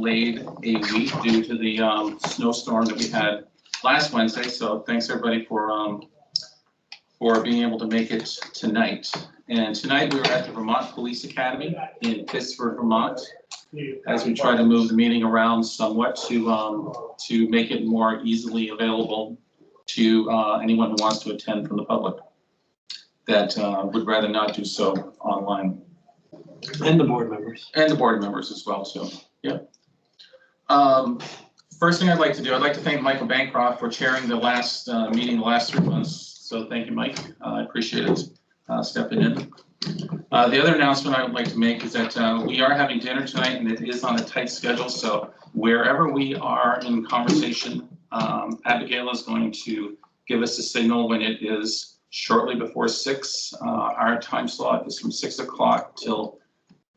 delayed a week due to the snowstorm that we had last Wednesday. So thanks everybody for being able to make it tonight. And tonight we were at the Vermont Police Academy in Pittsburgh, Vermont, as we try to move the meeting around somewhat to make it more easily available to anyone who wants to attend from the public that would rather not do so online. And the board members. And the board members as well, too. Yeah. First thing I'd like to do, I'd like to thank Michael Bancroft for chairing the last meeting the last 3 months. So thank you, Mike. I appreciate it stepping in. The other announcement I would like to make is that we are having dinner tonight, and it is on a tight schedule. So wherever we are in conversation, Abigail is going to give us a signal when it is shortly before 6. Our time slot is from 6 o'clock till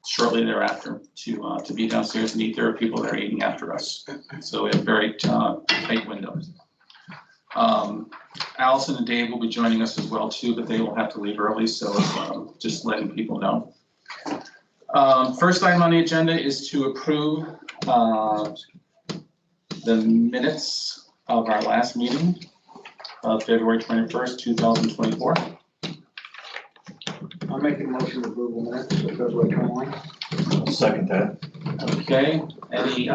shortly thereafter to be downstairs and eat. There are people that are eating after us, so we have very tight windows. Allison and Dave will be joining us as well too, but they will have to leave early, so just letting people know. First item on the agenda is to approve the minutes of our last meeting of February 21st, 2024. I'll make a motion to approve the minutes of February 21. Second that. Okay, any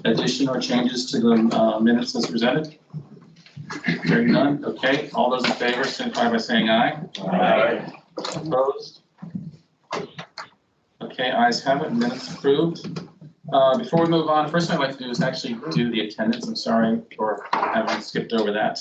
addition or changes to the minutes as presented? Hearing none. Okay, all those in favor signify by saying aye. Aye. Opposed? Okay, ayes have it, minutes approved. Before we move on, first thing I'd like to do is actually do the attendance. I'm sorry for having skipped over that.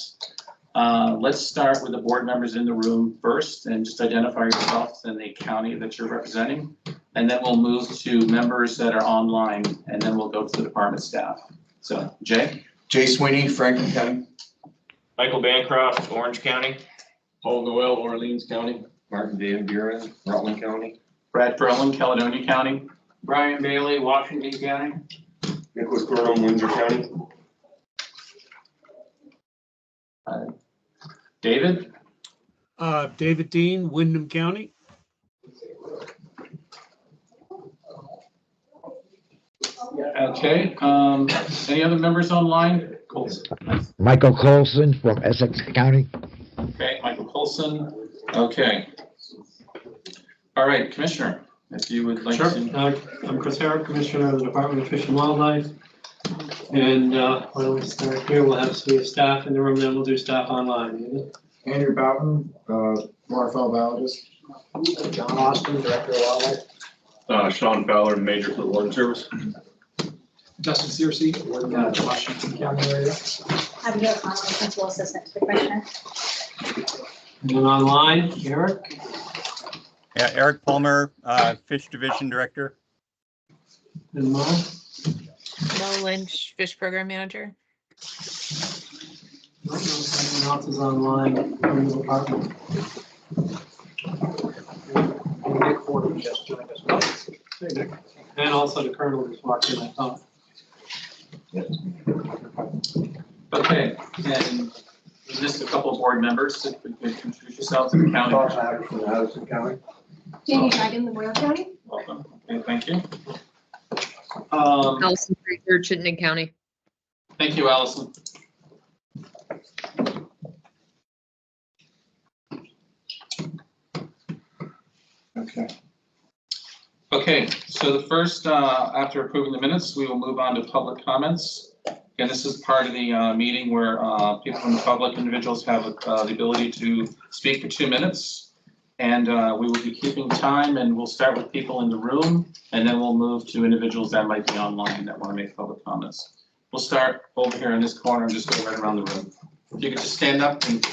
Let's start with the board members in the room first, and just identify yourselves and the county that you're representing. And then we'll move to members that are online, and then we'll go to the department staff. So, Jay? Jay Sweeney, Franklin County. Michael Bancroft, Orange County. Paul Noel, Orleans County. Martin Van Buren, Rutland County. Brad Ferlin, Caledonia County. Brian Bailey, Washington County. Nicholas Gordon, Windsor County. David? David Dean, Windham County. Okay, any other members online? Michael Colson from Essex County. Okay, Michael Colson. Okay. All right, Commissioner, if you would like Sure. to. I'm Chris Herrick, Commissioner of the Department of Fish and Wildlife. And why don't we start here? We'll have staff in the room, then we'll do staff online. Andrew Bowden, waterfowl biologist. John Austin, Director of Wildlife. Sean Fowler, Major for the Warden Service. Justin Searcy, Washington County area. Abigail Connolly, Principal Assistant to the Commissioner. And then online, Eric. Yeah, Eric Palmer, Fish Division Director. And Mo. Mo Lynch, Fish Program Manager. I don't know if anyone else is online from the department. Nick Ford just joined us. Hey, Nick. And also the Colonel just walked in, I thought. Okay, and we missed a couple of board members. If you could introduce yourselves to the county. From Addison County. Jamie Dragon, the Royal County. Welcome. Okay, thank you. Allison Fraser, Chittenden County. Thank you, Allison. Okay. Okay, so the first, after approving the minutes, we will move on to public comments. And this is part of the meeting where people from the public, individuals have the ability to speak for 2 minutes. And we will be keeping time, and we'll start with people in the room, and then we'll move to individuals that might be online that want to make public comments. We'll start over here in this corner and just go right around the room. If you could just stand up and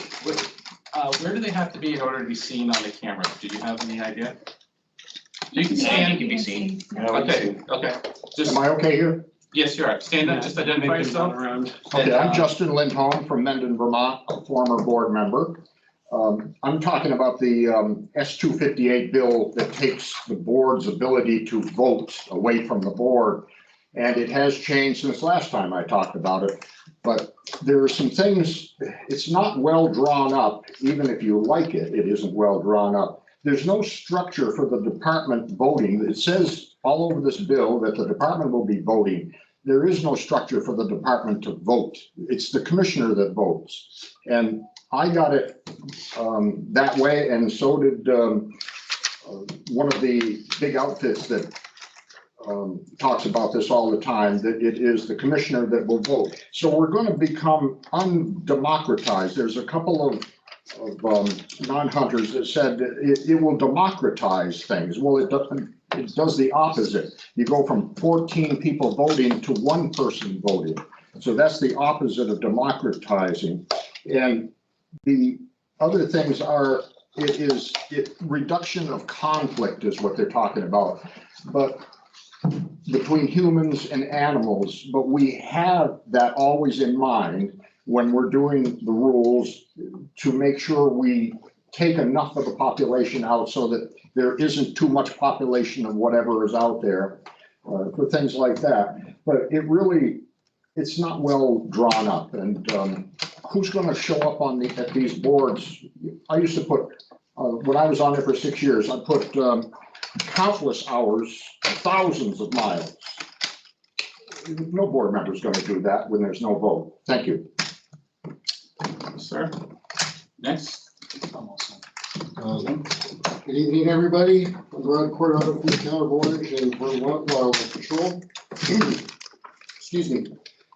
where do they have to be in order to be seen on the camera? Do you have any idea? You can stand. You can be seen. Okay, okay. Just, Am I okay here? yes, you are. Stand up, just identify yourself. Okay, I'm Justin Lindholm from Mendon, Vermont, a former board member. I'm talking about the S-258 bill that takes the board's ability to vote away from the board. And it has changed since last time I talked about it. But there are some things, it's not well drawn up. Even if you like it, it isn't well drawn up. There's no structure for the department voting. It says all over this bill that the department will be voting. There is no structure for the department to vote. It's the commissioner that votes. And I got it that way, and so did one of the big outfits that talks about this all the time, that it is the commissioner that will vote. So we're going to become undemocratized. There's a couple of non-hunters that said it will democratize things. Well, it doesn't. It does the opposite. You go from 14 people voting to one person voting. So that's the opposite of democratizing. And the other things are, reduction of conflict is what they're talking about. But between humans and animals, but we have that always in mind when we're doing the rules to make sure we take enough of the population out so that there isn't too much population of whatever is out there for things like that. But it's not well drawn up. And who's going to show up at these boards? I used to put, when I was on there for 6 years, I put countless hours, thousands of miles. No board member is going to do that when there's no vote. Thank you. Sir, next. Good evening, everybody. I'm Rod Coronado from the Town of Orange and Vermont Wildlife Patrol. Excuse me.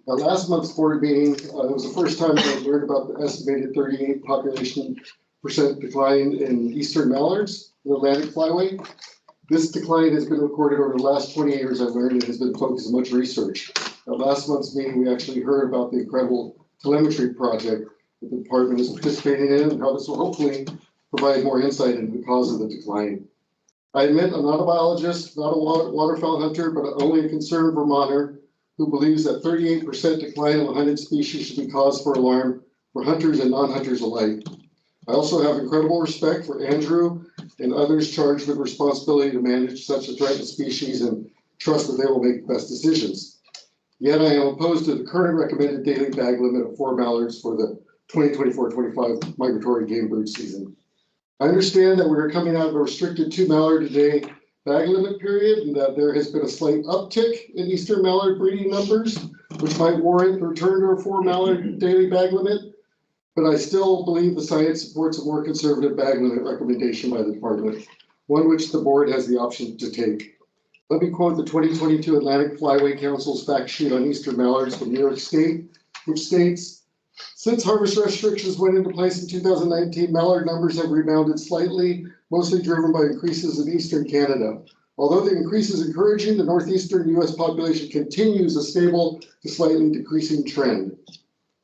At last month's board meeting, it was the first time I learned about the estimated 38% population decline in eastern mallards, the Atlantic flyway. This decline has been recorded over the last 20 years. I've learned it has been focused on much research. At last month's meeting, we actually heard about the incredible telemetry project that the department is participating in and how this will hopefully provide more insight into the cause of the decline. I admit I'm not a biologist, not a waterfowl hunter, but only a concerned Vermonter who believes that 38% decline of a hunted species should be cause for alarm for hunters and non-hunters alike. I also have incredible respect for Andrew and others charged with responsibility to manage such a threatened species and trust that they will make the best decisions. Yet I am opposed to the current recommended daily bag limit of 4 mallards for the 2024-25 migratory game bird season. I understand that we're coming out of a restricted 2 mallard a day bag limit period and that there has been a slight uptick in eastern mallard breeding numbers, which might warrant the return to a 4 mallard daily bag limit. But I still believe the science supports a more conservative bag limit recommendation by the department, one which the board has the option to take. Let me quote the 2022 Atlantic Flyway Council's fact sheet on eastern mallards from New York State, which states, since harvest restrictions went into place in 2019, mallard numbers have rebounded slightly, mostly driven by increases in eastern Canada. Although the increase is encouraging, the northeastern U.S. population continues a stable to slightly decreasing trend.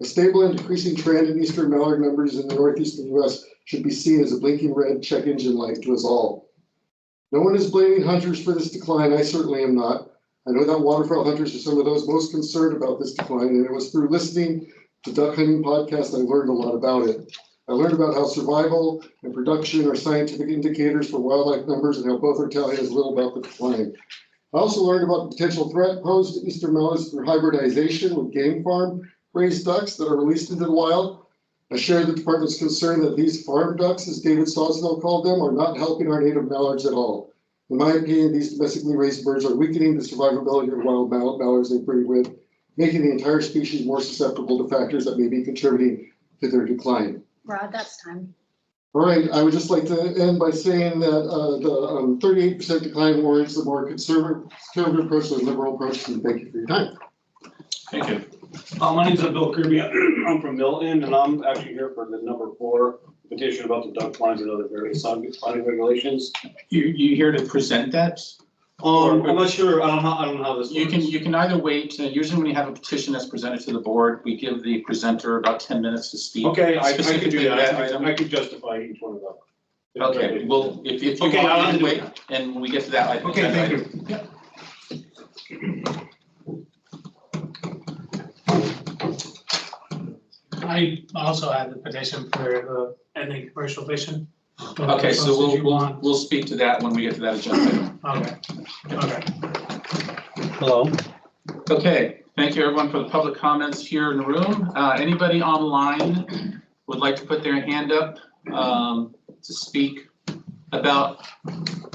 A stable and decreasing trend in eastern mallard numbers in the northeastern U.S. should be seen as a blinking red check engine light to us all. No one is blaming hunters for this decline. I certainly am not. I know that waterfowl hunters are some of those most concerned about this decline, and it was through listening to duck hunting podcast I learned a lot about it. I learned about how survival and production are scientific indicators for wildlife numbers and how both are telling us little about the decline. I also learned about the potential threat posed to eastern mallards through hybridization with game farm raised ducks that are released into the wild. I share the department's concern that these farm ducks, as David Sosno called them, are not helping our native mallards at all. In my opinion, these domestically raised birds are weakening the survivability of wild mallards they breed with, making the entire species more susceptible to factors that may be contributing to their decline. Rod, that's time. All right, I would just like to end by saying that the 38% decline warrants the more conservative approach to the liberal approach, and thank you for your time. Thank you. My name's Bill Kirby. I'm from Milton, and I'm actually here for the number 4 petition about the duck blinds and other various sounding regulations. You here to present that? I'm not sure. I don't know how this You works. can either wait. Usually when you have a petition that's presented to the board, we give the presenter about 10 minutes to speak. Okay, I can specifically do that. item. I can justify each one of them. Okay, well, if you Okay, I'll want have to to wait, do that. and when we get to that item. Okay, thank you. I also had the petition for the ending commercial fishing. Okay, so we'll speak to that when we get to that agenda item. Okay. Hello. Okay, thank you everyone for the public comments here in the room. Anybody online would like to put their hand up to speak about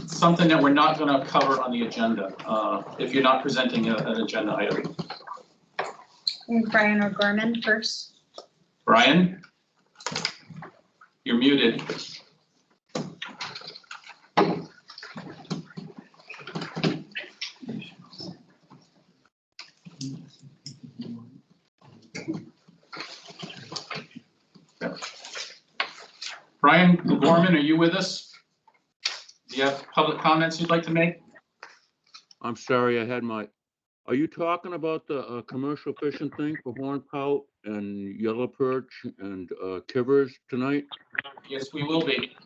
something that we're not going to cover on the agenda, if you're not presenting an agenda item. And Brian O'Gorman first. Brian? You're muted. Brian O'Gorman, are you with us? Do you have public comments you'd like to make? I'm sorry, I had my, are you talking about the commercial fishing thing for horn pout and yellow perch and kivers tonight? Yes, we will be.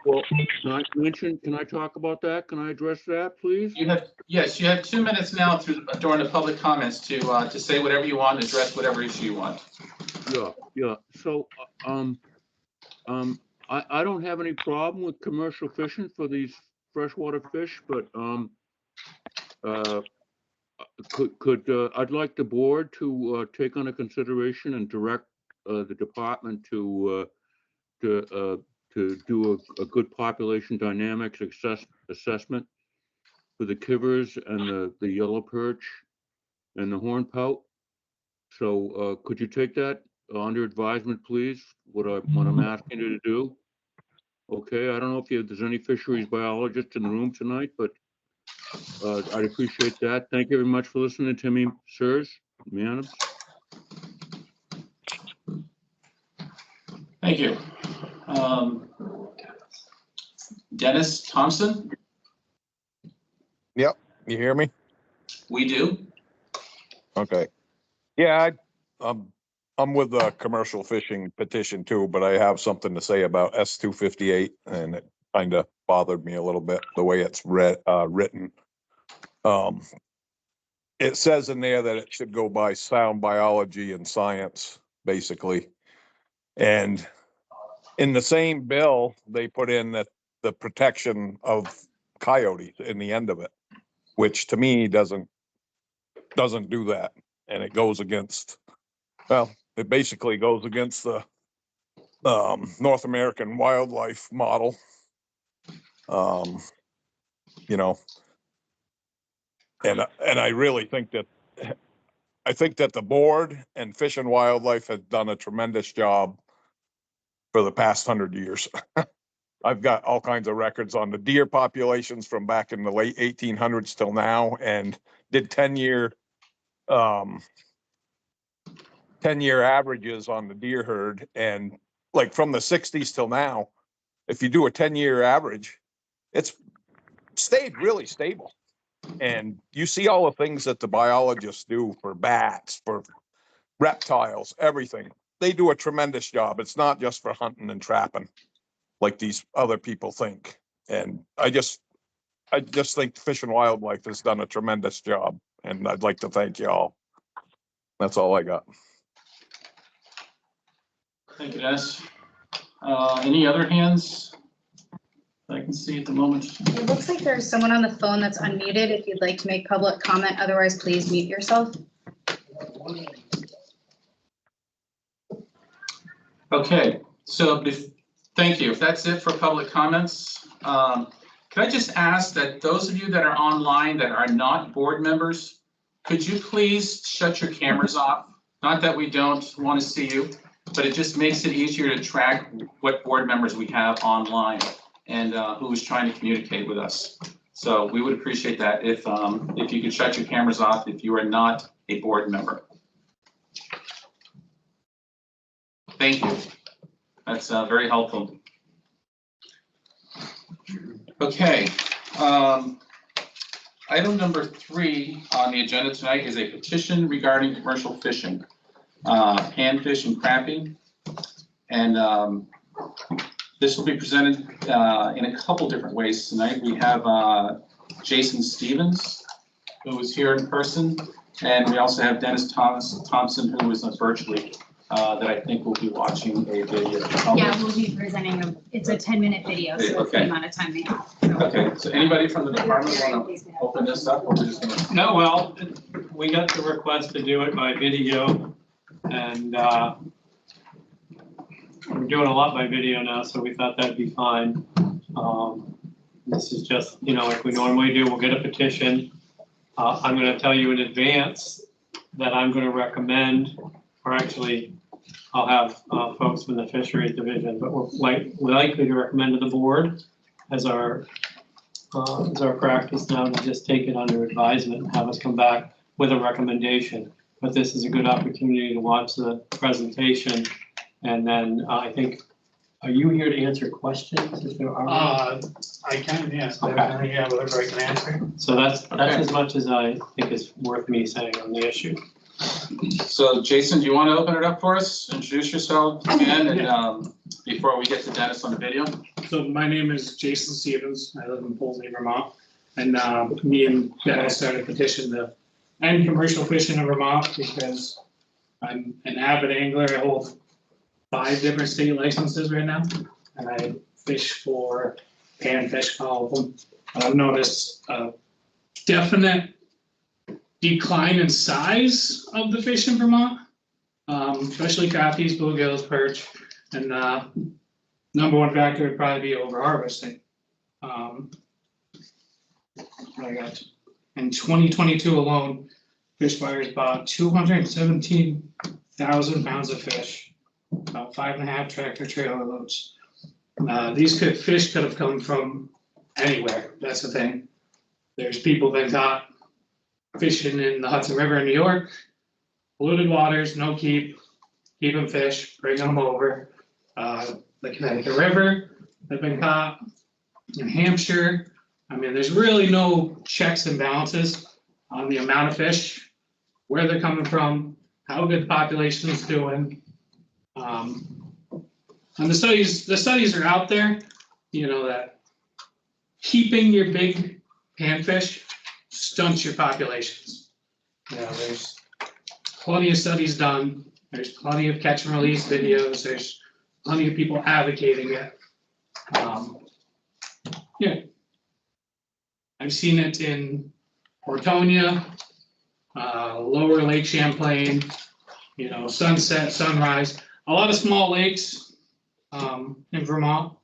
Well, can I talk about that? Can I address that, please? Yes, you have 2 minutes now during the public comments to say whatever you want, address whatever issue you want. Yeah. So, I don't have any problem with commercial fishing for these freshwater fish, but I'd like the board to take under consideration and direct the department to do a good population dynamics assessment for the kivers and the yellow perch and the horn pout. So could you take that under advisement, please? What I'm asking you to do. Okay, I don't know if there's any fisheries biologists in the room tonight, but I'd appreciate that. Thank you very much for listening to me, sirs, madams. Thank you. Dennis Thompson? Yep, you hear me? We do. Okay. Yeah, I'm with the commercial fishing petition too, but I have something to say about S258, and it kind of bothered me a little bit the way it's written. It says in there that it should go by sound biology and science, basically. And in the same bill, they put in that the protection of coyotes in the end of it, which to me doesn't do that. And it goes against, well, it basically goes against the North American wildlife model. You know, and I really think that the board and Fish and Wildlife has done a tremendous job for the past 100 years. I've got all kinds of records on the deer populations from back in the late 1800s till now, and did 10-year averages on the deer herd. And like from the 60s till now, if you do a 10-year average, it's stayed really stable. And you see all the things that the biologists do for bats, for reptiles, everything. They do a tremendous job. It's not just for hunting and trapping like these other people think. And I just think Fish and Wildlife has done a tremendous job, and I'd like to thank you all. That's all I got. Thank you, Dennis. Any other hands I can see at the moment? It looks like there's someone on the phone that's unmuted. If you'd like to make public comment, otherwise please mute yourself. Okay, so thank you. If that's it for public comments, could I just ask that those of you that are online that are not board members, could you please shut your cameras off? Not that we don't want to see you, but it just makes it easier to track what board members we have online and who is trying to communicate with us. So we would appreciate that if you could shut your cameras off if you are not a board member. Thank you. That's very helpful. Okay. Item number 3 on the agenda tonight is a petition regarding commercial fishing, panfish and crappie. And this will be presented in a couple different ways tonight. We have Jason Stevens, who is here in person, and we also have Dennis Thompson, who is virtually, that I think will be watching a video. Yeah, we'll be presenting, it's a 10-minute video, so it's the amount of time they have. Okay, so anybody from the department want to open this up, or we're just gonna? No, well, we got the request to do it by video, and we're doing a lot by video now, so we thought that'd be fine. This is just, like we normally do, we'll get a petition. I'm gonna tell you in advance that I'm gonna recommend, or actually, I'll have folks from the fisheries division, but we're likely to recommend to the board as our practice now to just take it under advisement and have us come back with a recommendation. But this is a good opportunity to watch the presentation. And then I think, are you here to answer questions if there are? I can, yes, Okay. definitely, yeah, whatever I can answer. So that's as much as I think is worth me saying on the issue. So Jason, do you want to open it up for us? Introduce yourself again, and before we get to Dennis on the video. So my name is Jason Stevens. I live in Polsey, Vermont. And me and Dennis started a petition to end commercial fishing in Vermont because I'm an avid angler. I hold 5 different state licenses right now. And I fish for panfish, all of them. And I've noticed a definite decline in size of the fish in Vermont, especially crappies, bluegills, perch, and number one factor would probably be overharvesting. I got in 2022 alone, fish buyers bought 217,000 pounds of fish, about 5.5 tractor trailer loads. These fish could have come from anywhere. That's the thing. There's people that got fishing in the Hudson River in New York, polluted waters, no keeping fish, bringing them over. The Connecticut River have been caught, New Hampshire. I mean, there's really no checks and balances on the amount of fish, where they're coming from, how good the population is doing. And the studies are out there, that keeping your big panfish stunts your populations. There's plenty of studies done. There's plenty of catch and release videos. There's plenty of people advocating it. I've seen it in Ortonia, lower Lake Champlain, Sunset, Sunrise, a lot of small lakes in Vermont.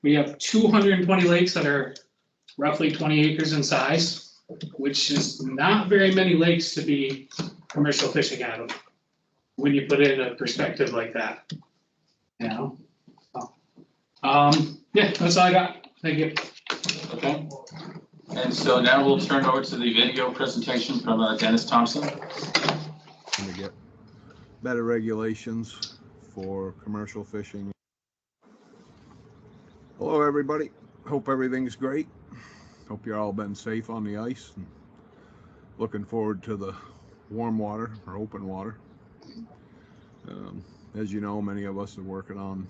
We have 220 lakes that are roughly 20 acres in size, which is not very many lakes to be commercial fishing out of when you put it in a perspective like that. That's all I got. Thank you. Okay. And so now we'll turn over to the video presentation from Dennis Thompson. To get better regulations for commercial fishing. Hello, everybody. Hope everything's great. Hope you're all been safe on the ice. And looking forward to the warm water or open water. As you know, many of us are working on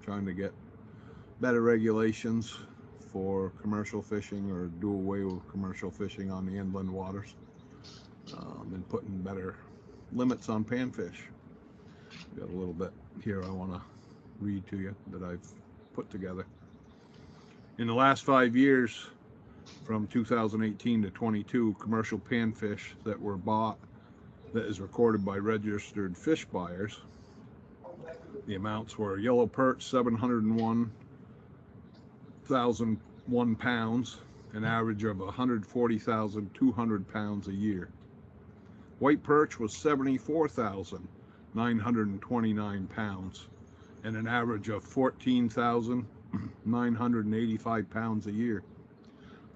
trying to get better regulations for commercial fishing or do away with commercial fishing on the inland waters, and putting better limits on panfish. Got a little bit here I want to read to you that I've put together. In the last 5 years, from 2018 to 22, commercial panfish that were bought, that is recorded by registered fish buyers, the amounts were yellow perch 701,001 pounds, an average of 140,200 pounds a year. White perch was 74,929 pounds, and an average of 14,985 pounds a year.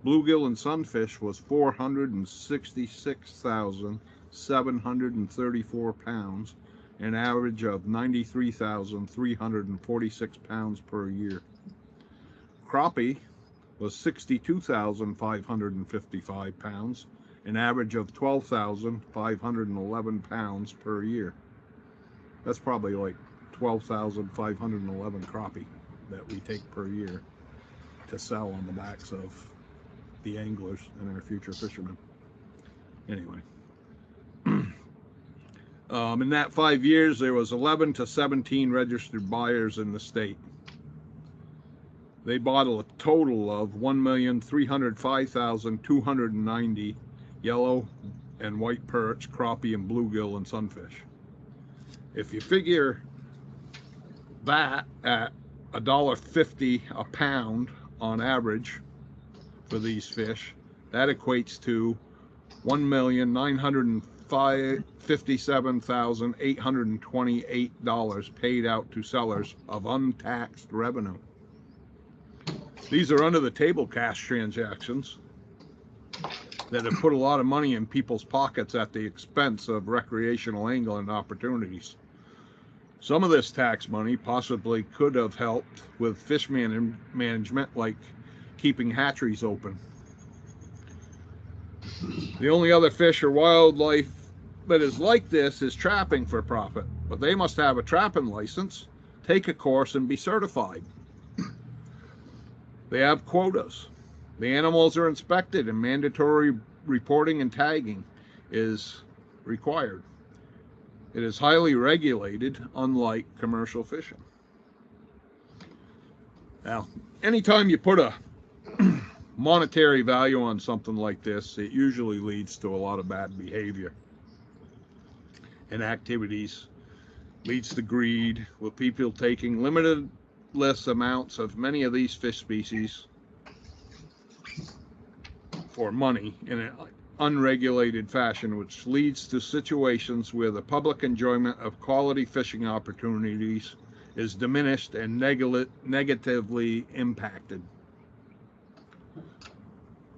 Bluegill and sunfish was 466,734 pounds, an average of 93,346 pounds per year. Crappie was 62,555 pounds, an average of 12,511 pounds per year. That's probably like 12,511 crappie that we take per year to sell on the backs of the anglers and our future fishermen. Anyway, in that 5 years, there was 11 to 17 registered buyers in the state. They bought a total of 1,305,290 yellow and white perch, crappie, and bluegill and sunfish. If you figure that at $1.50 a pound on average for these fish. That equates to $1,957,828 paid out to sellers of untaxed revenue. These are under the table cash transactions that have put a lot of money in people's pockets at the expense of recreational angling opportunities. Some of this tax money possibly could have helped with fish management, like keeping hatcheries open. The only other fish or wildlife that is like this is trapping for profit, but they must have a trapping license, take a course, and be certified. They have quotas. The animals are inspected and mandatory reporting and tagging is required. It is highly regulated, unlike commercial fishing. Now, anytime you put a monetary value on something like this, it usually leads to a lot of bad behavior and activities, leads to greed, with people taking limitless amounts of many of these fish species for money in an unregulated fashion, which leads to situations where the public enjoyment of quality fishing opportunities is diminished and negatively impacted.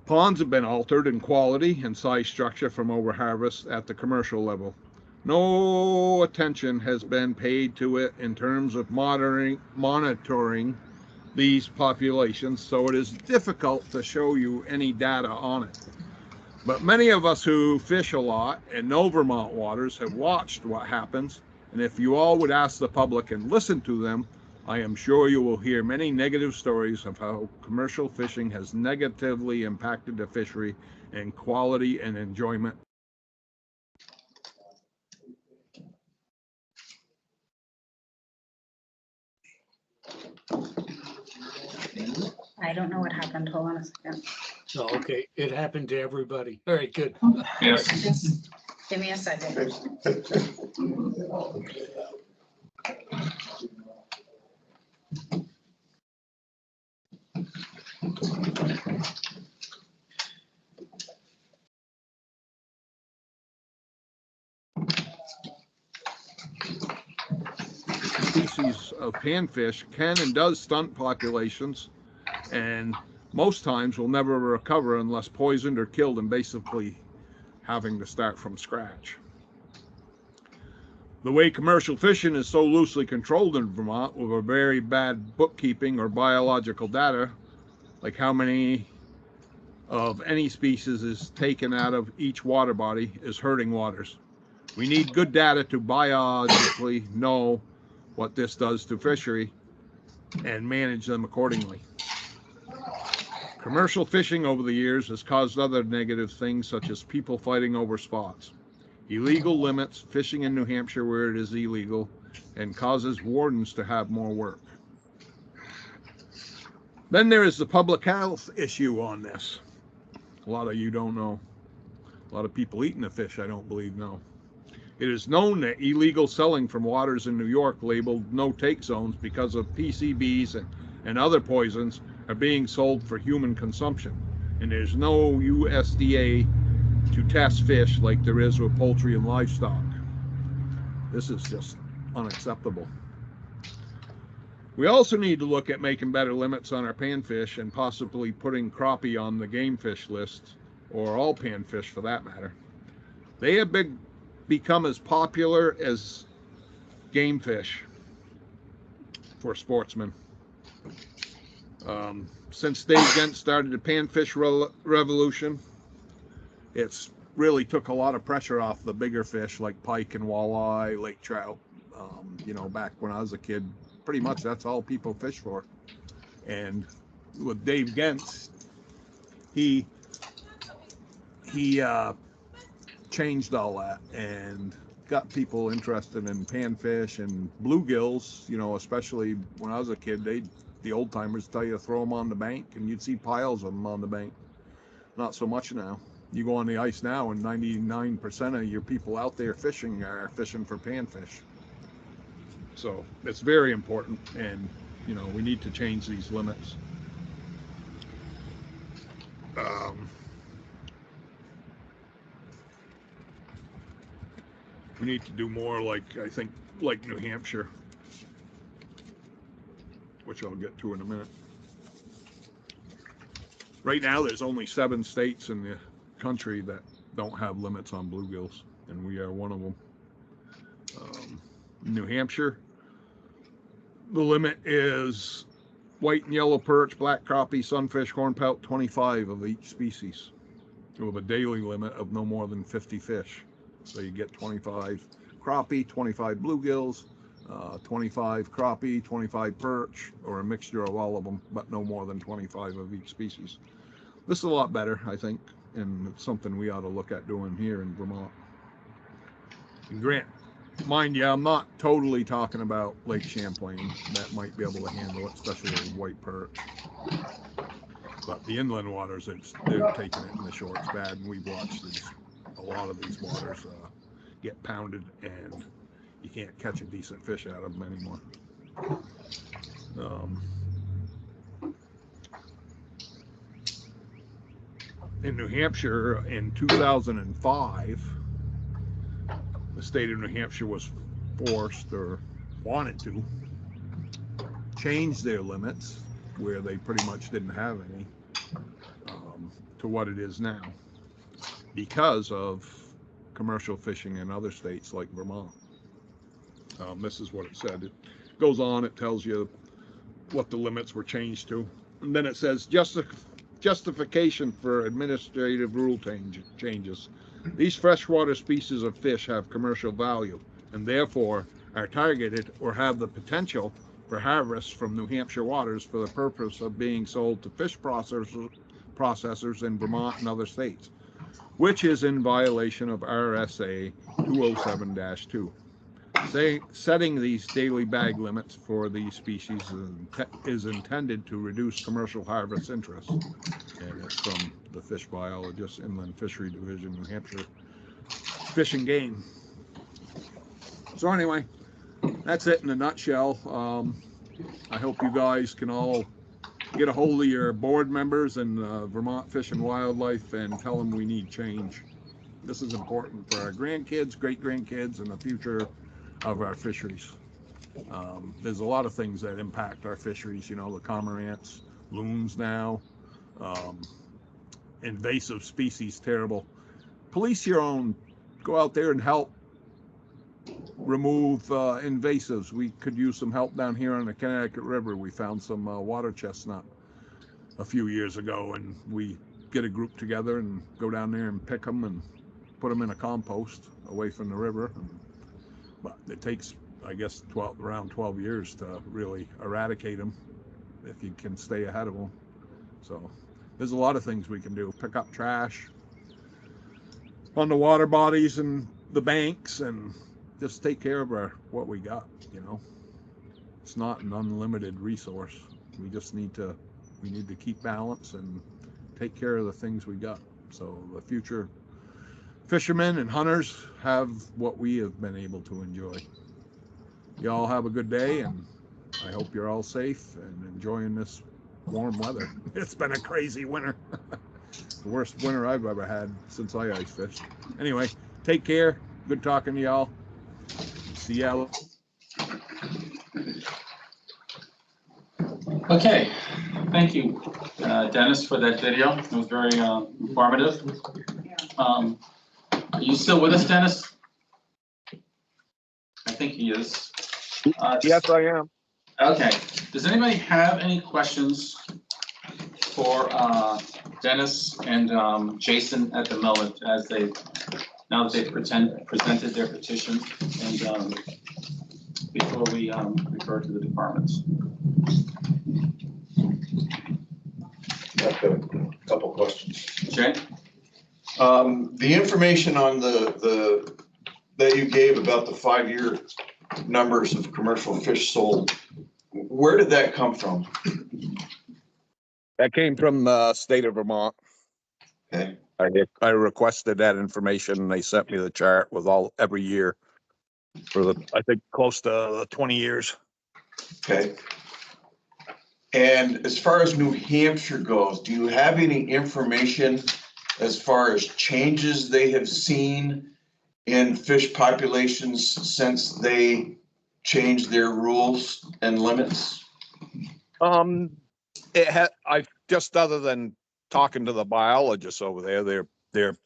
Ponds have been altered in quality and size structure from overharvest at the commercial level. No attention has been paid to it in terms of monitoring these populations, so it is difficult to show you any data on it. But many of us who fish a lot and know Vermont waters have watched what happens, and if you all would ask the public and listen to them, I am sure you will hear many negative stories of how commercial fishing has negatively impacted the fishery and quality and enjoyment. I don't know what happened. Hold on a second. Oh, okay, it happened to everybody. All right, good. Yes. Just give me a second. Species of panfish can and does stunt populations, and most times will never recover unless poisoned or killed, and basically having to start from scratch. The way commercial fishing is so loosely controlled in Vermont, with a very bad bookkeeping or biological data, like how many of any species is taken out of each water body, is hurting waters. We need good data to biologically know what this does to fishery and manage them accordingly. Commercial fishing over the years has caused other negative things, such as people fighting over spots, illegal limits, fishing in New Hampshire where it is illegal, and causes wardens to have more work. Then there is the public health issue on this. A lot of you don't know. A lot of people eating the fish, I don't believe, know. It is known that illegal selling from waters in New York labeled no-take zones because of PCBs and other poisons are being sold for human consumption. And there's no USDA to test fish like there is with poultry and livestock. This is just unacceptable. We also need to look at making better limits on our panfish and possibly putting crappie on the game fish list, or all panfish for that matter. They have become as popular as game fish for sportsmen. Since Dave Gent started the panfish revolution, it's really took a lot of pressure off the bigger fish like pike and walleye, lake trout. You know, back when I was a kid, pretty much that's all people fish for. And with Dave Gent, he changed all that and got people interested in panfish and bluegills. You know, especially when I was a kid, the old timers tell you to throw them on the bank, and you'd see piles of them on the bank. Not so much now. You go on the ice now, and 99% of your people out there fishing are fishing for panfish. So it's very important, and you know, we need to change these limits. We need to do more like, I think, like New Hampshire, which I'll get to in a minute. Right now, there's only 7 states in the country that don't have limits on bluegills, and we are one of them. New Hampshire, the limit is white and yellow perch, black crappie, sunfish, hornpout, 25 of each species, with a daily limit of no more than 50 fish. So you get 25 crappie, 25 bluegills, 25 crappie, 25 perch, or a mixture of all of them, but no more than 25 of each species. This is a lot better, I think, and it's something we ought to look at doing here in Vermont. And Grant, mind you, I'm not totally talking about Lake Champlain. That might be able to handle it, especially with white perch. But the inland waters, they're taking it in the shorts bad, and we've watched a lot of these waters get pounded, and you can't catch a decent fish out of them anymore. In New Hampshire in 2005, the state of New Hampshire was forced, or wanted to, change their limits, where they pretty much didn't have any, to what it is now, because of commercial fishing in other states like Vermont. This is what it said. It goes on, it tells you what the limits were changed to, and then it says justification for administrative rule changes. These freshwater species of fish have commercial value, and therefore are targeted or have the potential for harvest from New Hampshire waters for the purpose of being sold to fish processors in Vermont and other states, which is in violation of RSA 207-2. Setting these daily bag limits for these species is intended to reduce commercial harvest interest. And it's from the fish biologist, Inland Fishery Division, New Hampshire Fish and Game. So anyway, that's it in a nutshell. I hope you guys can all get a hold of your board members and Vermont Fish and Wildlife and tell them we need change. This is important for our grandkids, great-grandkids, and the future of our fisheries. There's a lot of things that impact our fisheries, you know, the cormorants, loons now, invasive species, terrible. Police your own, go out there and help remove invasives. We could use some help down here on the Connecticut River. We found some water chestnut a few years ago, and we get a group together and go down there and pick them and put them in a compost away from the river. But it takes, I guess, around 12 years to really eradicate them if you can stay ahead of them. So there's a lot of things we can do. Pick up trash on the water bodies and the banks, and just take care of what we got, you know. It's not an unlimited resource. We just need to keep balance and take care of the things we got. So the future fishermen and hunters have what we have been able to enjoy. Y'all have a good day, and I hope you're all safe and enjoying this warm weather. It's been a crazy winter. The worst winter I've ever had since I ice fished. Anyway, take care. Good talking to y'all. See y'all. Okay, thank you, Dennis, for that video. It was very informative. Are you still with us, Dennis? I think he is. Yes, I am. Okay. Does anybody have any questions for Dennis and Jason at the moment now that they've presented their petition, and before we refer to the departments? I've got a couple questions. Jay? The information on that you gave about the 5-year numbers of commercial fish sold, where did that come from? That came from the state of Vermont. Okay. I requested that information, and they sent me the chart with every year for I think close to 20 years. Okay. And as far as New Hampshire goes, do you have any information as far as changes they have seen in fish populations since they changed their rules and limits? I just, other than talking to the biologists over there, their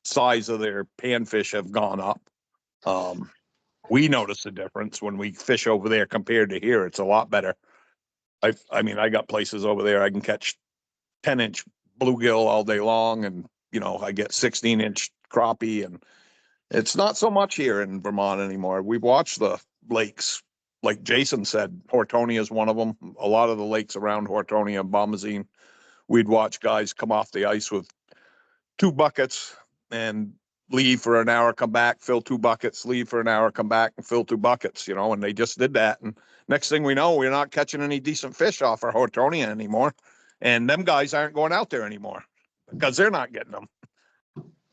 size of their panfish have gone up. We notice the difference when we fish over there compared to here. It's a lot better. I mean, I got places over there I can catch 10-inch bluegill all day long, and I get 16-inch crappie, and it's not so much here in Vermont anymore. We've watched the lakes, like Jason said, Hortonia is one of them. A lot of the lakes around Hortonia and Bombazine, we'd watch guys come off the ice with 2 buckets and leave for an hour, come back, fill 2 buckets, leave for an hour, come back and fill 2 buckets, and they just did that. And next thing we know, we're not catching any decent fish off our Hortonia anymore. And them guys aren't going out there anymore because they're not getting them.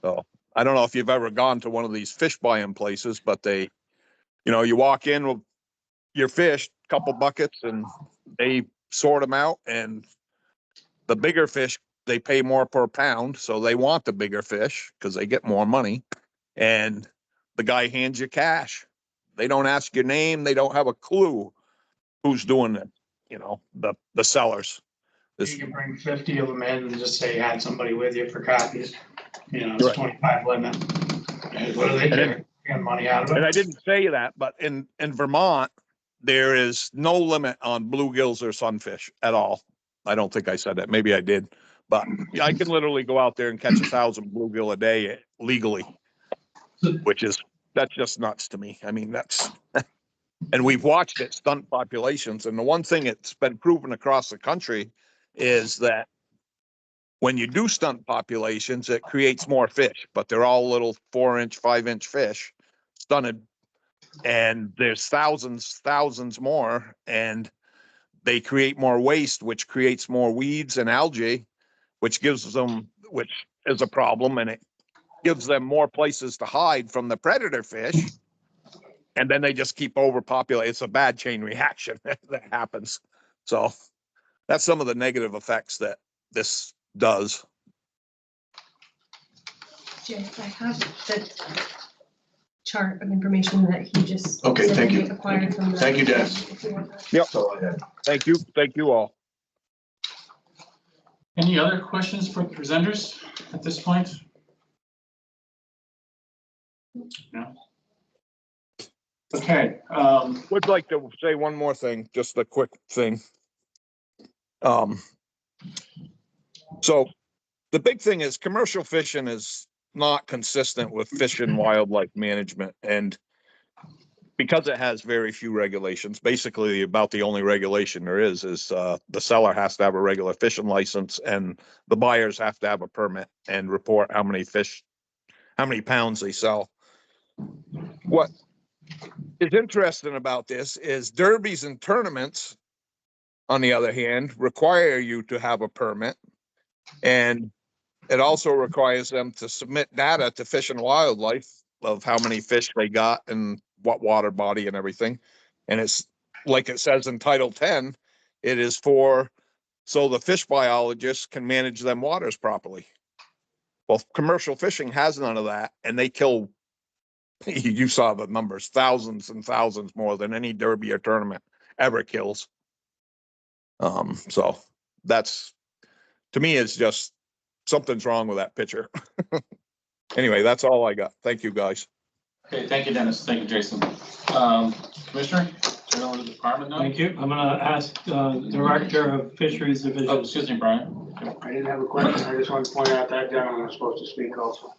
So I don't know if you've ever gone to one of these fish buying places, but they, you walk in with your fish, couple buckets, and they sort them out. And the bigger fish, they pay more per pound. So they want the bigger fish because they get more money. And the guy hands you cash. They don't ask your name. They don't have a clue who's doing it. The sellers. You can bring 50 of them in and just say you had somebody with you for copies. It's Right. 25 limit. What do they do? Get money out of it. And I didn't say that, but in Vermont, there is no limit on bluegills or sunfish at all. I don't think I said that. Maybe I did, but I can literally go out there and catch 1,000 bluegill a day legally, that's just nuts to me. I mean, and we've watched it stunt populations. And the one thing that's been proven across the country is that when you do stunt populations, it creates more fish, but they're all little 4-inch, 5-inch fish stunted. And there's thousands more, and they create more waste, which creates more weeds and algae, which is a problem. And it gives them more places to hide from the predator fish. And then they just keep overpopulating. It's a bad chain reaction that happens. So that's some of the negative effects that this does. Jay, I have the chart of information that he just. Okay, said thank he you. acquired from the- Thank you, Dennis. if you want that. Yep. That's all I had. Thank you all. Any other questions for the presenters at this point? No? Okay. Would like to say one more thing, just a quick thing. So the big thing is commercial fishing is not consistent with fish and wildlife management. And because it has very few regulations, basically about the only regulation there is the seller has to have a regular fishing license and the buyers have to have a permit and report how many pounds they sell. What is interesting about this is derbies and tournaments, on the other hand, require you to have a permit, and it also requires them to submit data to Fish and Wildlife of how many fish they got and what water body and everything. And it's like it says in Title 10, it is so the fish biologists can manage them waters properly. Well, commercial fishing has none of that, and they kill, you saw the numbers, thousands and thousands more than any derby or tournament ever kills. So that's, to me, it's just something's wrong with that picture. Anyway, that's all I got. Thank you, guys. Okay, thank you, Dennis. Thank you, Jason. Commissioner, turn over to the department now. Thank you. I'm gonna ask Director of Fisheries Division. Oh, excuse me, Brian. I didn't have a question. I just want to point out that gentleman was supposed to speak also.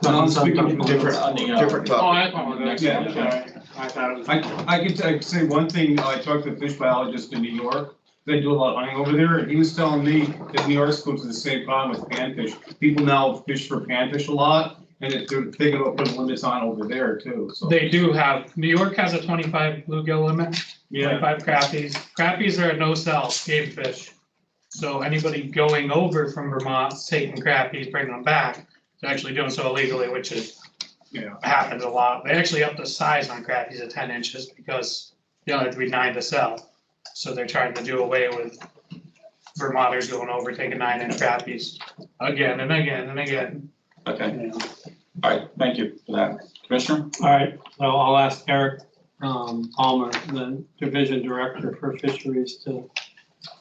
No, I'm speaking different on the, different topic. Oh, I apologize. Yeah. Sorry. I thought it was. I could say one thing. I talked to a fish biologist in New York. They do a lot of hunting over there, and he was telling me that New York's going to the same problem with panfish. People now fish for panfish a lot, and they're thinking about putting limits on over there too, so. They do have, New York has a 25 bluegill limit, 25 crappies. Crappies are a no-sell game fish. So anybody going over from Vermont, taking crappies, bringing them back, is actually doing so illegally, which is, happens a lot. They actually up the size on crappies to 10 inches because you only have to be 9 to sell. So they're trying to do away with Vermonters going over, taking 9-inch crappies again and again and again. Okay. All right, thank you for that. Commissioner? All right, so I'll ask Eric Palmer, the Division Director for Fisheries, to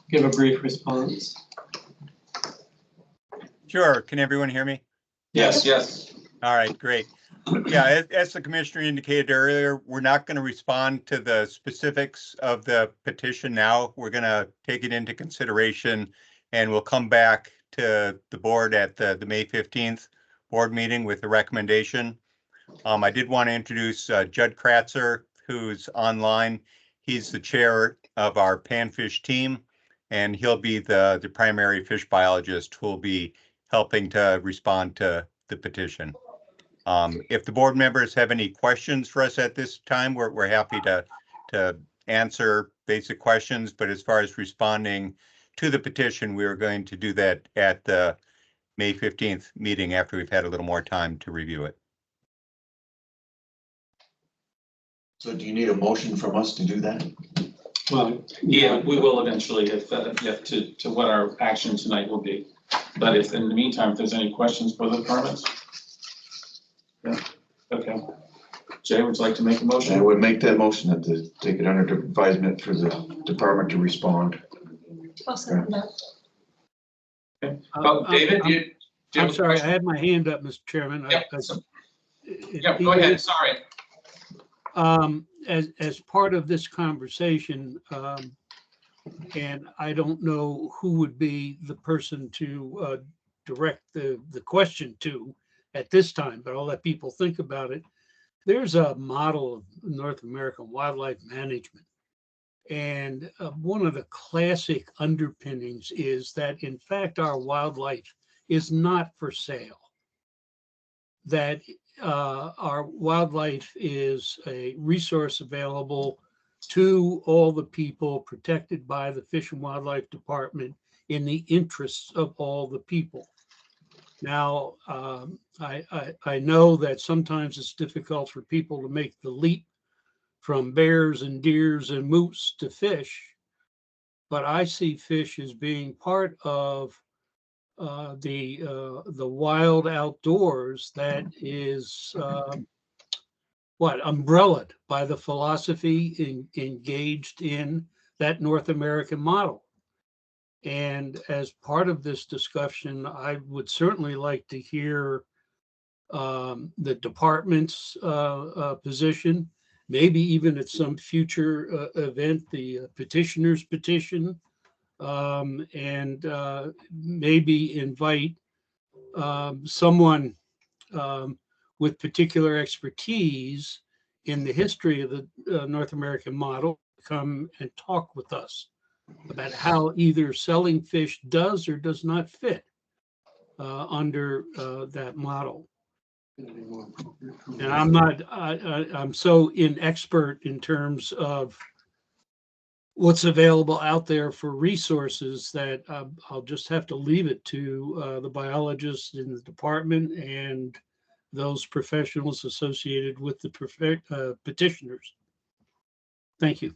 give a brief response. Sure. Can everyone hear me? Yes, yes. All right, great. Yeah, as the commissioner indicated earlier, we're not going to respond to the specifics of the petition now. We're going to take it into consideration and we'll come back to the board at the May 15th board meeting with a recommendation. I did want to introduce Judd Kratzer, who's online. He's the chair of our panfish team, and he'll be the primary fish biologist who will be helping to respond to the petition. If the board members have any questions for us at this time, we're happy to answer basic questions, but as far as responding to the petition, we are going to do that at the May 15th meeting after we've had a little more time to review it. So do you need a motion from us to do that? Well, yeah, we will eventually if to what our action tonight will be. But if in the meantime, if there's any questions for the departments? Yeah, okay. Jay, would you like to make a motion? I would make that motion to take it under advisement for the department to respond. I'll second that. Okay. Oh, David, I'm sorry, I had my hand up, Mr. Chairman. Yep. Go ahead, sorry. As part of this conversation, and I don't know who would be the person to direct the question to at this time, but I'll let people think about it. There's a model of North American wildlife management. And one of the classic underpinnings is that, in fact, our wildlife is not for sale. That our wildlife is a resource available to all the people, protected by the Fish and Wildlife Department in the interests of all the people. Now, I know that sometimes it's difficult for people to make the leap from bears and deers and moose to fish, but I see fish as being part of the wild outdoors that is umbrellaed by the philosophy engaged in that North American model. And as part of this discussion, I would certainly like to hear the department's position, maybe even at some future event, the petitioner's petition, and maybe invite someone with particular expertise in the history of the North American model to come and talk with us about how either selling fish does or does not fit under that model. And I'm so inexpert in terms of what's available out there for resources that I'll just have to leave it to the biologists in the department and those professionals associated with the petitioners. Thank you.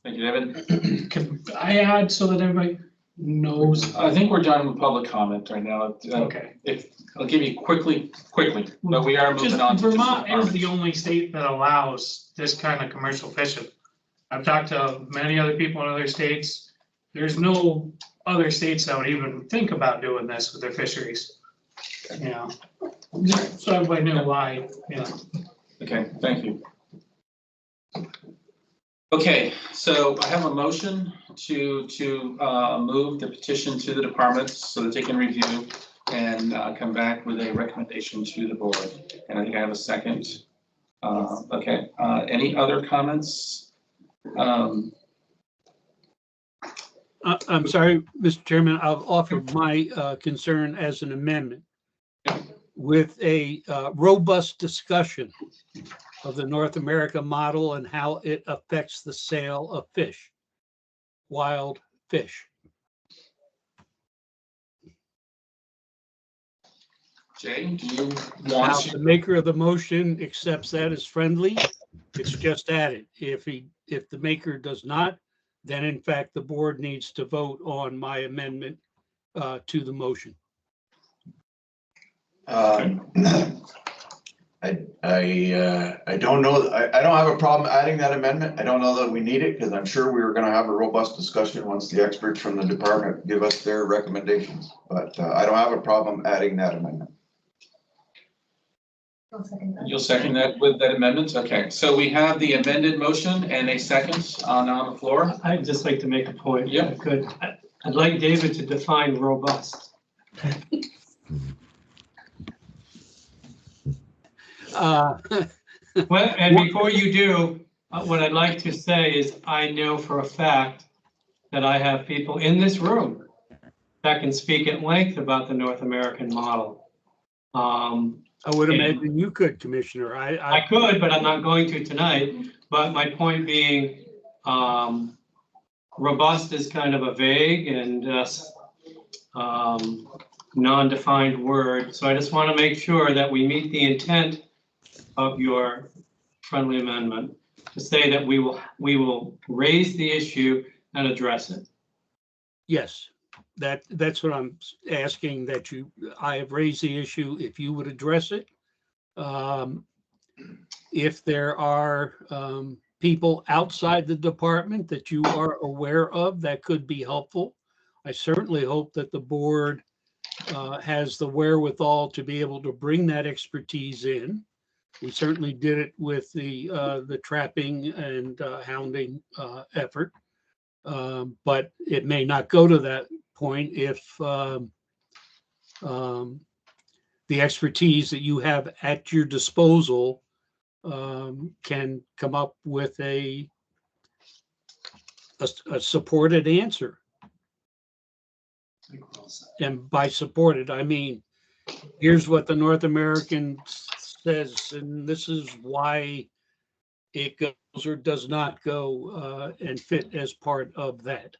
Thank you, David. Can I add so that everybody knows? I think we're done with public comment right now. Okay. If I'll give you quickly, but we are moving on. Vermont is the only state that allows this kind of commercial fishing. I've talked to many other people in other states. There's no other states that would even think about doing this with their fisheries. Yeah. So everybody knew why, yeah. Okay, thank you. Okay, so I have a motion to move the petition to the department so that they can review and come back with a recommendation to the board. And I think I have a second. Okay, any other comments? I'm sorry, Mr. Chairman, I'll offer my concern as an amendment with a robust discussion of the North America model and how it affects the sale of fish, wild fish. Jay, do you Now, want the maker of the motion accepts that as friendly, it's just added. If the maker does not, then in fact, the board needs to vote on my amendment to the motion. I don't know, I don't have a problem adding that amendment. I don't know that we need it, because I'm sure we were gonna have a robust discussion once the experts from the department give us their recommendations. But I don't have a problem adding that amendment. I'll second that. You'll second that with that amendment? Okay, so we have the amended motion and a second on the floor. I'd just like to make a point. Yeah. If I could. I'd like David to define robust. Well, and before you do, what I'd like to say is I know for a fact that I have people in this room that can speak at length about the North American model. I would imagine you could, Commissioner. I could, but I'm not going to tonight. But my point being, robust is kind of a vague and non-defined word. So I just want to make sure that we meet the intent of your friendly amendment to say that we will raise the issue and address it. Yes, that's what I'm asking, that I have raised the issue, if you would address it. If there are people outside the department that you are aware of that could be helpful, I certainly hope that the board has the wherewithal to be able to bring that expertise in. We certainly did it with the trapping and hounding effort, but it may not go to that point if the expertise that you have at your disposal can come up with a supported answer. And by supported, I mean, here's what the North American says, and this is why it goes or does not go and fit as part of that.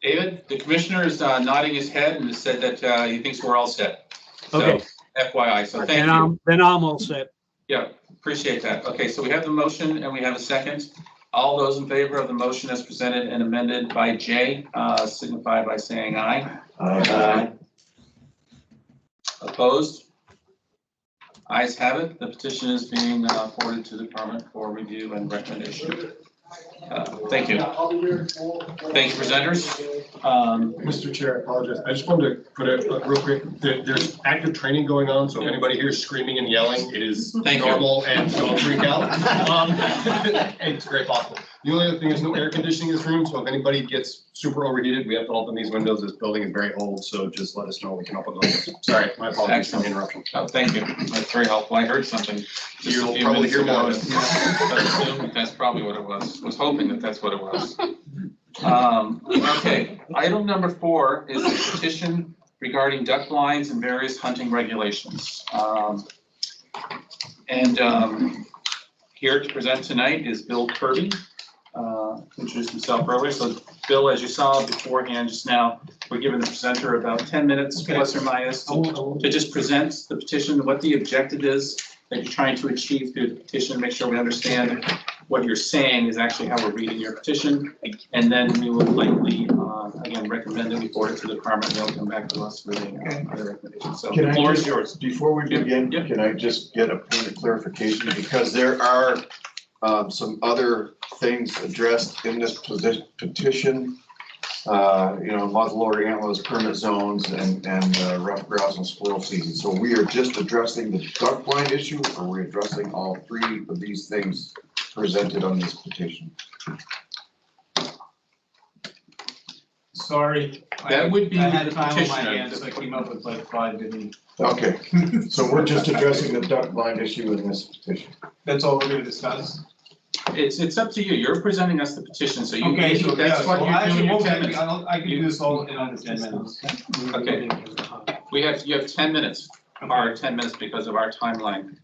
David, the commissioner is nodding his head and has said that he thinks we're all set. So, Okay. FYI, so thank you. Then I'm all set. Yeah, appreciate that. Okay, so we have the motion and we have a second. All those in favor of the motion as presented and amended by Jay, signify by saying aye. Aye. Opposed? Ayes have it. The petition is being forwarded to the department for review and recommendation. Thank you. Thank you, presenters. Mr. Chair, I apologize. I just wanted to put it real quick. There's active training going on, so if anybody here is screaming and yelling, it is normal and don't freak out. It's very possible. The only other thing is no air conditioning in this room, so if anybody gets super overheated, we have to open these windows. This building is very old, so just let us know. We can open those. Sorry, my apologies for the interruption. Oh, thank you. That's very helpful. I heard something. You'll probably hear more. That's probably what it was. Was hoping that that's what it was. Okay, item number 4 is a petition regarding duck blinds and various hunting regulations. Here to present tonight is Bill Kirby, introduced himself earlier. So Bill, as you saw beforehand just now, we're giving the presenter about 10 minutes plus or minus to just present the petition, what the objective is that you're trying to achieve through the petition, make sure we understand what you're saying is actually how we're reading your petition. And then we will likely, again, recommend that we forward it to the department. They'll come back to us with other recommendations. So the floor is yours. Before we begin, can I just get a point of clarification? Because there are some other things addressed in this petition. Muzzleloader antlers, permit zones, and rough grouse and squirrel season. So we are just addressing the duck blind issue, or we're addressing all 3 of these things presented on this petition? Sorry. That would be I had the time on my petitioner. hands, so I came up with like 5 different. Okay, so we're just addressing the duck blind issue in this petition. That's all we're gonna discuss? It's up to you. You're presenting us the petition, so you. Okay, so that's what you're doing. Your 10 minutes. I can do this all in under 10 minutes. Okay. You have 10 minutes, or 10 minutes because of our timeline.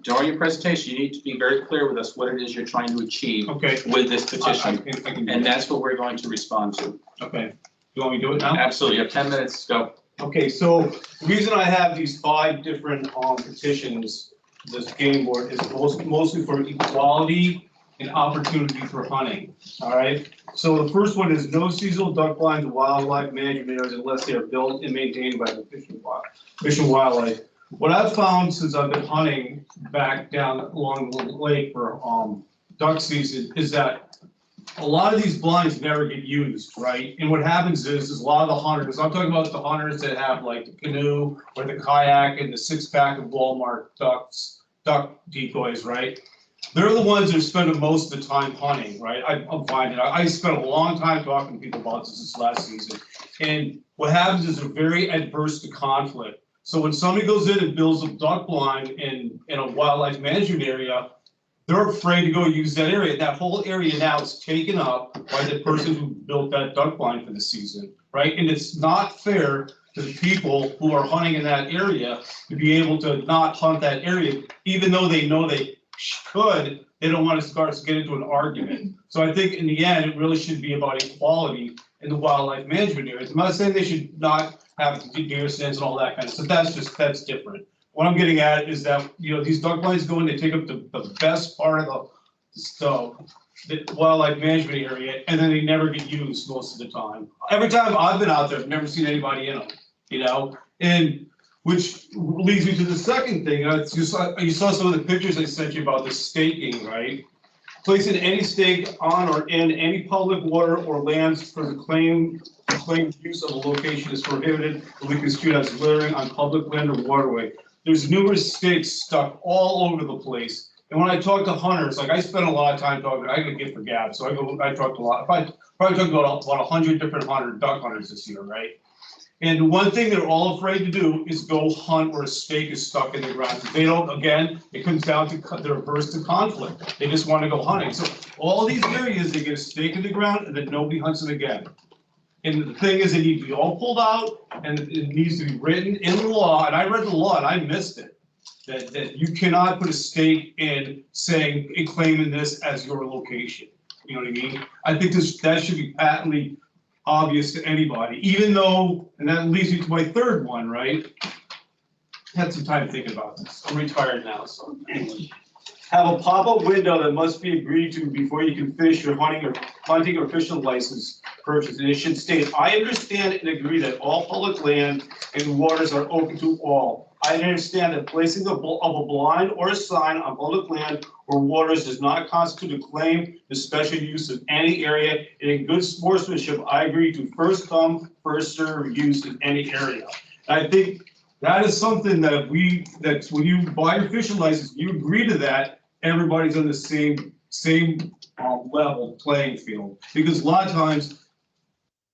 During your presentation, you need to be very clear with us what it is you're trying to achieve with this petition. I can do And that. that's what we're going to respond to. Okay, you want me to do it now? Absolutely. You have 10 minutes, go. Okay, so the reason I have these 5 different petitions, this game board, is mostly for equality an opportunity for hunting, all right? So the first one is no seasonal duck blinds and wildlife management areas unless they are built and maintained by the Fish and Wildlife. What I've found since I've been hunting back down along the lake for duck season is that a lot of these blinds never get used, right? And what happens is a lot of the hunters, I'm talking about the hunters that have like the canoe or the kayak and the 6-pack of Walmart duck decoys, right? They're the ones that are spending most of the time hunting, right? I'm finding, I spent a long time talking to people about this last season. And what happens is they're very adverse to conflict. So when somebody goes in and builds a duck blind in a wildlife management area, they're afraid to go use that area. That whole area now is taken up by the person who built that duck blind for the season, right? And it's not fair to the people who are hunting in that area to be able to not hunt that area, even though they know they could. They don't want to start to get into an argument. So I think in the end, it really should be about equality in the wildlife management areas. I'm not saying they should not have deer stands and all that kind of stuff. That's different. What I'm getting at is that, you know, these duck blinds go in, they take up the best part of the wildlife management area, and then they never get used most of the time. Every time I've been out there, I've never seen anybody in them, you know? And which leads me to the second thing. You saw some of the pictures I sent you about the staking, right? Placing any stake on or in any public water or lands for the claimed use of a location is prohibited, and we construe as littering on public land or waterway. There's numerous stakes stuck all over the place. And when I talk to hunters, like I spend a lot of time talking, I get for gab, so I talked to a lot. I probably talked about 100 different duck hunters this year, right? And one thing they're all afraid to do is go hunt where a stake is stuck in the ground. They don't, again, it comes down to they're averse to conflict. They just want to go hunting. So all these areas, they get a stake in the ground and then nobody hunts it again. And the thing is, they need to be all pulled out and it needs to be written in the law. And I read the law and I missed it. That you cannot put a stake in saying, and claiming this as your location. You know what I mean? I think that should be patently obvious to anybody, even though, and that leads me to my third one, right? I had some time to think about this. I'm retired now, so anyway. Have a pop-up window that must be agreed to before you can fish your hunting or fishing license purchase. And it should state, I understand and agree that all public land and waters are open to all. I understand that placing of a blind or a sign on public land or waters does not constitute a claim to special use of any area. And in good sportsmanship, I agree to first come, first serve use in any area. And I think that is something that that's when you buy your fishing license, you agree to that, everybody's on the same level playing field. Because a lot of times,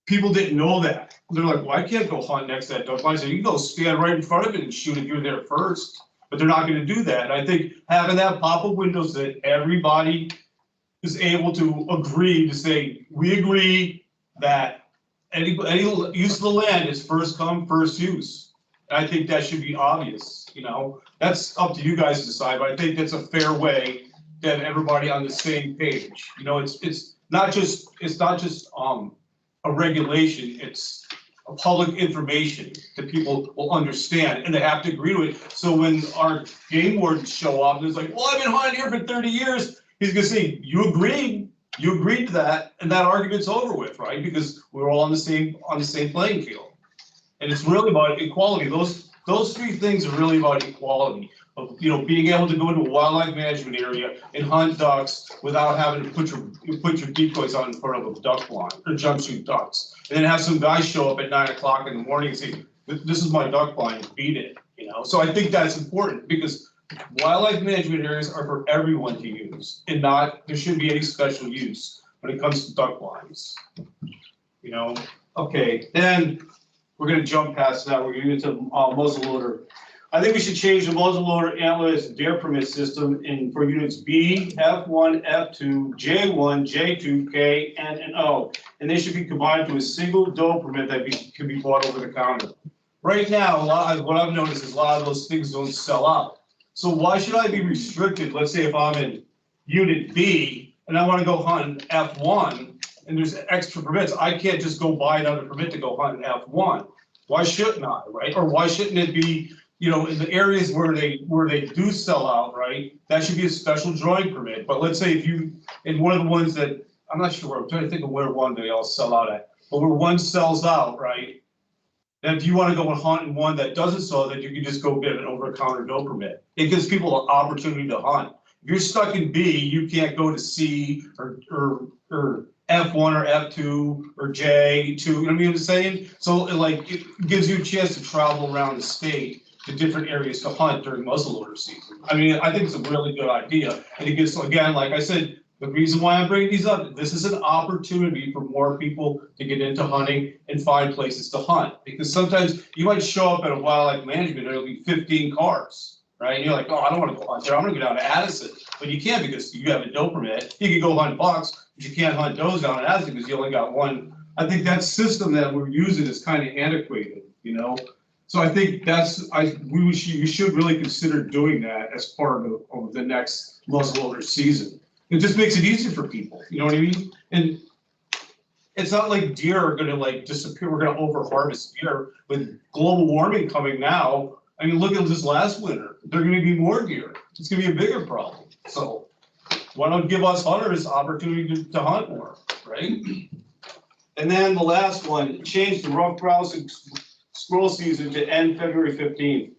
people didn't know that. They're like, well, I can't go hunt next to that duck blind. So you can go stand right in front of it and shoot if you're there first. But they're not going to do that. And I think having that pop-up windows that everybody is able to agree to say, we agree that any use of the land is first come, first use. And I think that should be obvious, you know. That's up to you guys to decide, but I think that's a fair way to have everybody on the same page. You know, it's not just a regulation, it's a public information that people will understand and they have to agree to it. So when our game wardens show up and it's like, well, I've been hunting here for 30 years, he's gonna say, you agreed to that, and that argument's over with, right? Because we're all on the same playing field. And it's really about equality. Those three things are really about equality of, you know, being able to go into a wildlife management area and hunt ducks without having to put your decoys on in front of a duck blind or jumpsuit ducks. And then have some guy show up at 9 o'clock in the morning and say, this is my duck blind, beat it, you know? So I think that's important because wildlife management areas are for everyone to use and there shouldn't be any special use when it comes to duck blinds, you know? Okay, then we're gonna jump past that. We're gonna get to muzzleloader. I think we should change the muzzleloader antlerless dare permit system for units B, F1, F2, J1, J2, K, N, and O. And they should be combined to a single doe permit that can be bought over the counter. Right now, what I've noticed is a lot of those things don't sell out. So why should I be restricted? Let's say if I'm in unit B and I want to go hunt F1 and there's extra permits, I can't just go buy another permit to go hunt F1. Why shouldn't I, right? Or why shouldn't it be, you know, in the areas where they do sell out, right, that should be a special drawing permit. But let's say if you, in one of the ones that, I'm not sure, I'm trying to think of where one they all sell out at, but where one sells out, right? Then if you want to go and hunt in one that doesn't sell, then you can just go get an over-the-counter no permit. It gives people an opportunity to hunt. If you're stuck in B, you can't go to C or F1 or F2 or J2, you know what I mean, I'm saying? So it gives you a chance to travel around the state to different areas to hunt during muzzleloader season. I mean, I think it's a really good idea. And it gives, again, like I said, the reason why I'm bringing these up, this is an opportunity for more people to get into hunting and find places to hunt. Because sometimes you might show up at a wildlife management, there'll be 15 cars, right? And you're like, oh, I don't want to go hunt there, I'm gonna go down to Addison. But you can't because you have a doe permit. You can go hunt bucks, but you can't hunt does down in Addison because you only got one. I think that system that we're using is kind of antiquated, you know? So I think we should really consider doing that as part of the next muzzleloader season. It just makes it easier for people, you know what I mean? And it's not like deer are gonna like disappear, we're gonna over harvest deer. With global warming coming now, I mean, look at this last winter, there are gonna be more deer. It's gonna be a bigger problem. So why don't give us hunters opportunity to hunt more, right? And then the last one, change the rough grouse and squirrel season to end February 15th.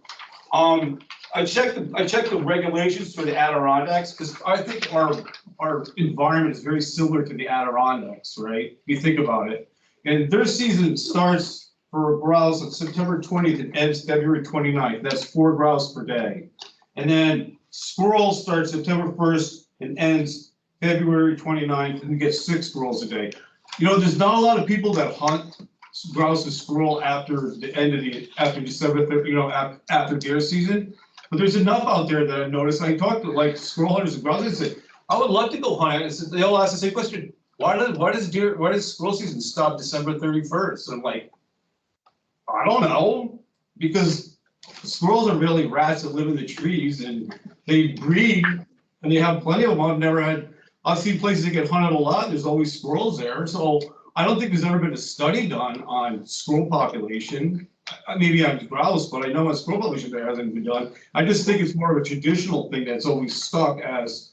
I checked the regulations for the Adirondacks because I think our environment is very similar to the Adirondacks, right? If you think about it. And their season starts for grouse on September 20th and ends February 29th. That's 4 grouse per day. And then squirrel starts September 1st and ends February 29th and you get 6 squirrels a day. You know, there's not a lot of people that hunt grouse and squirrel after the end of after December 3rd, you know, after deer season. But there's enough out there that I noticed. I talked to like squirrel hunters and grouse hunters and said, I would love to go hunt. And they all ask the same question. Why does squirrel season stop December 31st? And I'm like, I don't know. Because squirrels are really rats that live in the trees and they breed and they have plenty of them. I've seen places that get hunted a lot. There's always squirrels there. So I don't think there's ever been a study done on squirrel population. Maybe on grouse, but I know on squirrel population there hasn't been done. I just think it's more of a traditional thing that's always stuck as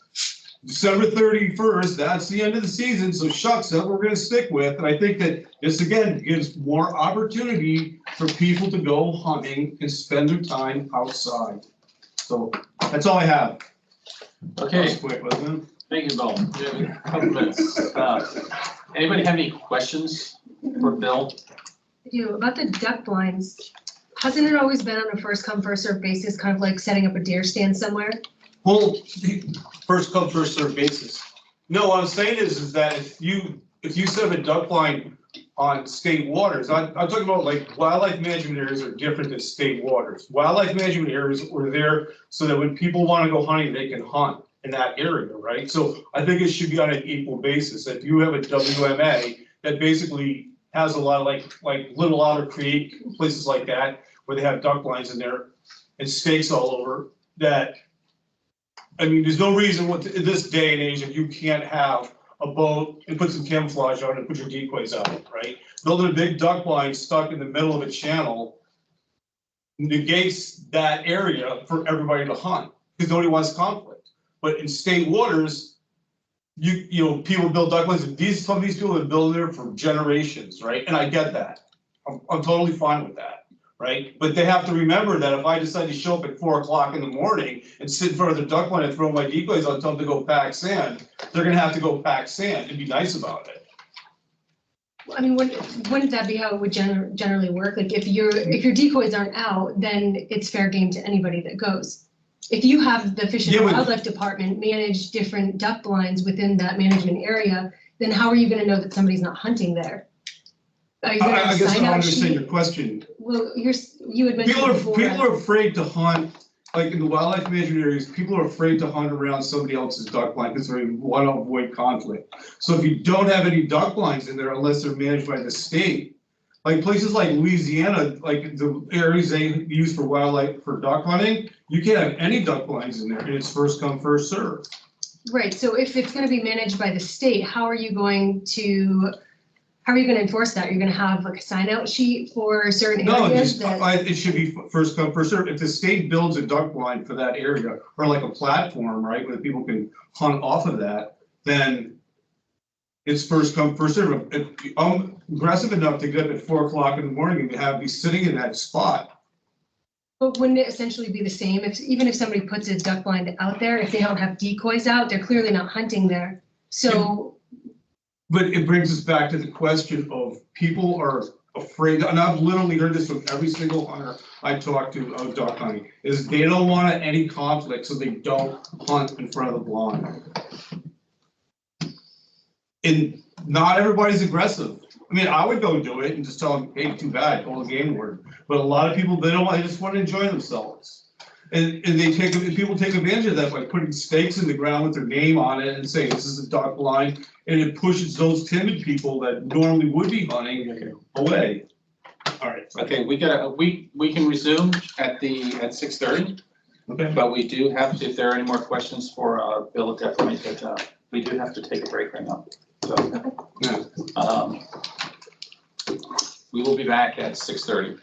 December 31st, that's the end of the season, so shucks, that's what we're gonna stick with. And I think that this, again, gives more opportunity for people to go hunting and spend their time outside. So that's all I have. Okay. That was quick, wasn't it? Thank you, Bill. We have a couple minutes. Anybody have any questions for Bill? I do. About the duck blinds, hasn't it always been on a first come, first served basis, kind of like setting up a deer stand somewhere? Well, first come, first served basis. No, what I'm saying is that if you set up a duck blind on state waters, I'm talking about like wildlife management areas are different than state waters. Wildlife management areas were there so that when people want to go hunting, they can hunt in that area, right? So I think it should be on an equal basis. If you have a WMA that basically has a lot of like Little Otter Creek, places like that, where they have duck blinds in there and stakes all over, that, I mean, there's no reason in this day and age that you can't have a boat and put some camouflage on and put your decoys out, right? Building a big duck blind stuck in the middle of a channel negates that area for everybody to hunt because nobody wants conflict. But in state waters, you know, people build duck blinds, and some of these people have been building there for generations, right? And I get that. I'm totally fine with that, right? But they have to remember that if I decide to show up at 4 o'clock in the morning and sit in front of the duck blind and throw my decoys on, tell them to go pack sand, they're gonna have to go pack sand and be nice about it. I mean, wouldn't that be how it would generally work? Like if your decoys aren't out, then it's fair game to anybody that goes. If you have the Fish and Wildlife Department manage different duck blinds within that management area, then how are you gonna know that somebody's not hunting there? Are you gonna I guess I sign don't out understand sheet? your question. Well, you had mentioned before. People are afraid to hunt, like in the wildlife management areas, people are afraid to hunt around somebody else's duck blind because they want to avoid conflict. So if you don't have any duck blinds in there, unless they're managed by the state, like places like Louisiana, like the areas they use for wildlife, for duck hunting, you can't have any duck blinds in there, and it's first come, first served. Right, so if it's gonna be managed by the state, how are you going to how are you gonna enforce that? You're gonna have like a sign out sheet for certain No, areas just, that, it should be first come, first served. If the state builds a duck blind for that area, or like a platform, right, where people can hunt off of that, then it's first come, first served. If I'm aggressive enough to get up at 4 o'clock in the morning and have me sitting in that spot. but wouldn't it essentially be the same if, even if somebody puts a duck blind out there, if they don't have decoys out, they're clearly not hunting there. So, But it brings us back to the question of people are afraid, and I've literally heard this from every single hunter I talk to of duck hunting, is they don't want any conflict, so they don't hunt in front of the blind. And not everybody's aggressive. I mean, I would go do it and just tell them, hey, too bad, call the game ward. But a lot of people, they don't, they just want to enjoy themselves. And people take advantage of that by putting stakes in the ground with their name on it and saying, this is a duck blind. And it pushes those timid people that normally would be hunting away. All right, okay, we can resume at 6:30. Okay. But we do have to, if there are any more questions for Bill, definitely, but we do have to take a break right now. So, we will be back at 6:30.